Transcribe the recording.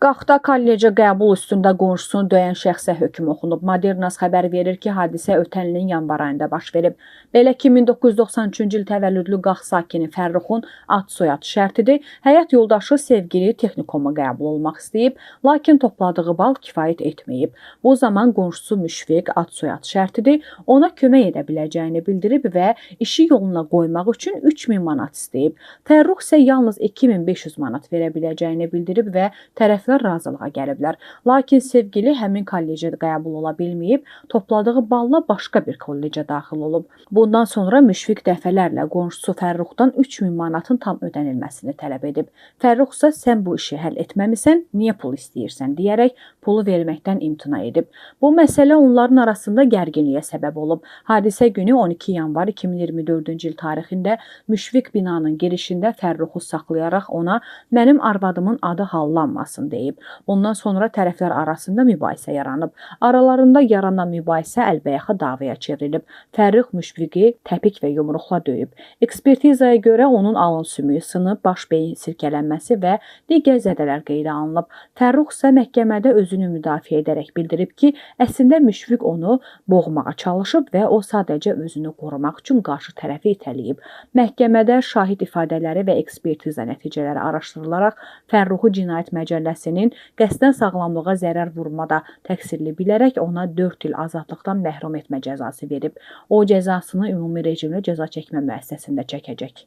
Qaxda kollecə qəbul üstündə qonşusunu döyən şəxsə hökm oxunub. Modernas xəbər verir ki, hadisə ötən ilin yanvar ayında baş verib. Belə ki, 1993-cü il təvəllüdlü Qax sakini Fərruxun ad-soyad şərtidir. Həyat yoldaşı sevgili texnikuma qəbul olmaq istəyib, lakin topladığı bal kifayət etməyib. Bu zaman qonşusu Müşfiq ad-soyad şərtidir, ona kömək edə biləcəyini bildirib və işi yoluna qoymaq üçün 3000 manat istəyib. Fərrux isə yalnız 2500 manat verə biləcəyini bildirib və tərəflər razılığa gəliblər. Lakin sevgili həmin kollecə qəbul ola bilməyib, topladığı balla başqa bir kollecə daxil olub. Bundan sonra Müşfiq dəfələrlə qonşusu Fərruxdan 3000 manatın tam ödənilməsini tələb edib. Fərrux isə sən bu işi həll etməmisən, niyə pul istəyirsən deyərək pulu verməkdən imtina edib. Bu məsələ onların arasında gərginliyə səbəb olub. Hadisə günü 12 yanvar 2024-cü il tarixində Müşfiq binanın girişində Fərruxu saxlayaraq ona mənim arvadımın adı hallanmasın deyib. Ondan sonra tərəflər arasında mübahisə yaranıb. Aralarında yaranan mübahisə əlbəyaxa davaya çevrilib. Fərrux Müşfiqi təpik və yumruqla döyüb. Ekspertizaya görə onun alın sümüyü sınıb, baş beyin sirkələnməsi və digər zədələr qeydə alınıb. Fərrux isə məhkəmədə özünü müdafiə edərək bildirib ki, əslində Müşfiq onu boğmağa çalışıb və o sadəcə özünü qorumaq üçün qarşı tərəfi itələyib. Məhkəmədə şahid ifadələri və ekspertiza nəticələri araşdırılaraq Fərruxu Cinayət Məcəlləsinin qəsdən sağlamlığa zərər vurmada təqsirli bilərək ona 4 il azadlıqdan məhrum etmə cəzası verib. O cəzasını ümumi rejimli cəza çəkmə müəssisəsində çəkəcək.